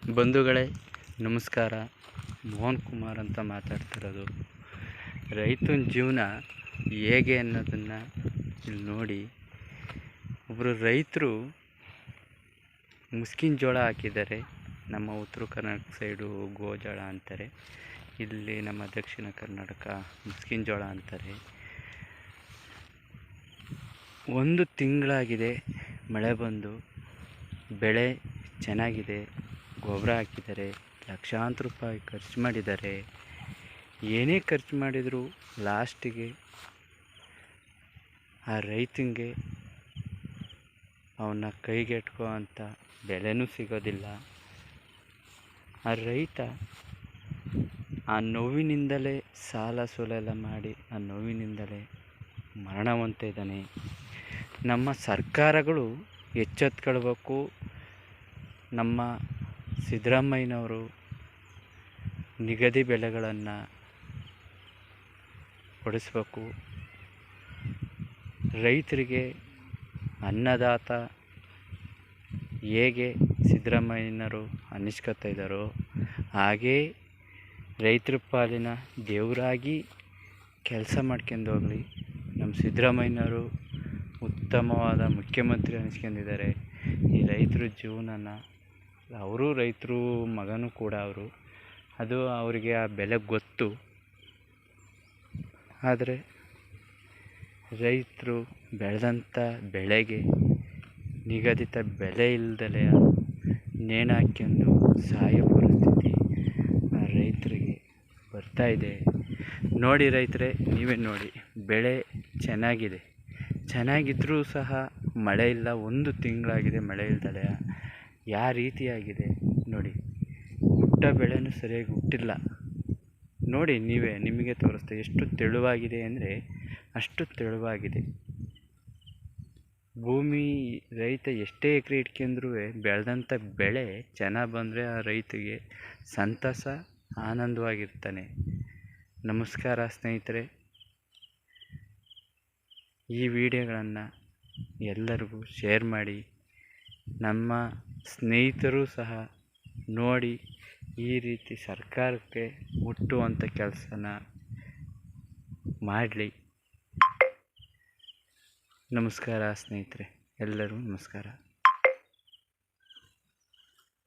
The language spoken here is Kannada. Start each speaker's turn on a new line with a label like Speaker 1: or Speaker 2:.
Speaker 1: ಬಂಧುಗಳೇ ನಮಸ್ಕಾರ. ಮೋಹನ್ ಕುಮಾರ್ ಅಂತ ಮಾತಾಡ್ತಿರೋದು. ರೈತನ ಜೀವನ ಹೇಗೆ ಅನ್ನೋದನ್ನು ಇಲ್ಲಿ ನೋಡಿ. ಒಬ್ಬರು ರೈತರು ಮುಸ್ಕಿನ ಜೋಳ ಹಾಕಿದ್ದಾರೆ. ನಮ್ಮ ಉತ್ತರ ಕರ್ನಾಟಕ ಸೈಡು ಗೋಜೋಳ ಅಂತಾರೆ, ಇಲ್ಲಿ ನಮ್ಮ ದಕ್ಷಿಣ ಕರ್ನಾಟಕ ಮುಸ್ಕಿನ ಜೋಳ ಅಂತಾರೆ. 1 ತಿಂಗಳಾಗಿದೆ ಮಳೆ ಬಂದು, ಬೆಳೆ ಚೆನ್ನಾಗಿದೆ. ಗೊಬ್ಬರ ಹಾಕಿದ್ದಾರೆ, ಲಕ್ಷಾಂತರ ರೂಪಾಯಿ ಖರ್ಚು ಮಾಡಿದ್ದಾರೆ. ಏನೇ ಖರ್ಚು ಮಾಡಿದರೂ ಲಾಸ್ಟಿಗೆ ಆ ರೈತನಿಗೆ ಅವನ್ನ ಕೈಗೆಟ್ಕೋ ಅಂಥ ಬೆಲೆನೂ ಸಿಗೋದಿಲ್ಲ. ಆ ರೈತ ಆ ನೋವಿನಿಂದಲೇ ಸಾಲ ಸೋಲೆಲ್ಲ ಮಾಡಿ ಆ ನೋವಿನಿಂದಲೇ ಮರಣ ಹೊಂದ್ತಾ ಇದ್ದಾನೆ. ನಮ್ಮ ಸರ್ಕಾರಗಳು ಎಚ್ಚೆತ್ಕೊಳ್ಬೇಕು. ನಮ್ಮ ಸಿದ್ದರಾಮಯ್ಯನವರು ನಿಗದಿ ಬೆಲೆಗಳನ್ನು ಕೊಡಿಸ್ಬೇಕು. ರೈತರಿಗೆ ಅನ್ನದಾತ ಹೇಗೆ ಸಿದ್ದರಾಮಯ್ಯನವರು ಅನ್ನಿಸ್ಕೊತಾ ಇದ್ದಾರೋ ಹಾಗೇ ರೈತರ ಪಾಲಿನ ದೇವರಾಗಿ ಕೆಲಸ ಮಾಡ್ಕೊಂಡು ಹೋಗಲಿ. ನಮ್ಮ ಸಿದ್ದರಾಮಯ್ಯನವರು ಉತ್ತಮವಾದ ಮುಖ್ಯಮಂತ್ರಿ ಅನ್ನಿಸ್ಕೊಂಡಿದ್ದಾರೆ. ಈ ರೈತರ ಜೀವನನ, ಅವರು ರೈತರು ಮಗನೂ ಕೂಡ ಅವರು, ಅದು ಅವರಿಗೆ ಆ ಬೆಲೆ ಗೊತ್ತು. ಆದರೆ ರೈತರು ಬೆಳೆದಂಥ ಬೆಳೆಗೆ ನಿಗದಿತ ಬೆಲೆ ಇಲ್ಲದಲೇ ನೇಣು ಹಾಕ್ಕೊಂಡು ಸಾಯೋ ಪರಿಸ್ಥಿತಿ ಆ ರೈತರಿಗೆ ಬರ್ತಾ ಇದೆ. ನೋಡಿ ರೈತರೇ, ನೀವೇ ನೋಡಿ, ಬೆಳೆ ಚೆನ್ನಾಗಿದ್ದರೂ ಸಹ ಮಳೆ ಇಲ್ಲ. 1 ತಿಂಗಳಾಗಿದೆ ಮಳೆ ಇಲ್ದಲೆ. ಯಾವ ರೀತಿಯಾಗಿದೆ ನೋಡಿ. ಹುಟ್ಟ ಬೆಳೆನೂ ಸರಿಯಾಗಿ ಹುಟ್ಟಿಲ್ಲ. ನೋಡಿ ನೀವೇ, ನಿಮಗೆ ತೋರಿಸ್ತೆ ಎಷ್ಟು ತೆಳುವಾಗಿದೆ ಅಂದರೆ ಅಷ್ಟು ತೆಳುವಾಗಿದೆ ಭೂಮಿ. ರೈತ ಎಷ್ಟೇ ಎಕರೆ ಇಟ್ಕೊಂಡ್ರೂ ಬೆಳೆದಂಥ ಬೆಳೆ ಚೆನ್ನಾಗಿ ಬಂದರೆ ಆ ರೈತಗೆ ಸಂತಸ, ಆನಂದವಾಗಿರ್ತಾನೆ. ನಮಸ್ಕಾರ ಸ್ನೇಹಿತರೆ. ಈ ವಿಡಿಯೋಗಳನ್ನು ಎಲ್ಲರಿಗೂ ಶೇರ್ ಮಾಡಿ, ನಮ್ಮ ಸ್ನೇಹಿತರು ಸಹ ನೋಡಿ ಈ ರೀತಿ ಸರ್ಕಾರಕ್ಕೆ ಮುಟ್ಟುವಂಥ ಕೆಲಸನ ಮಾಡಲಿ. ನಮಸ್ಕಾರ ಸ್ನೇಹಿತರೆ, ಎಲ್ಲರಿಗೂ ನಮಸ್ಕಾರ.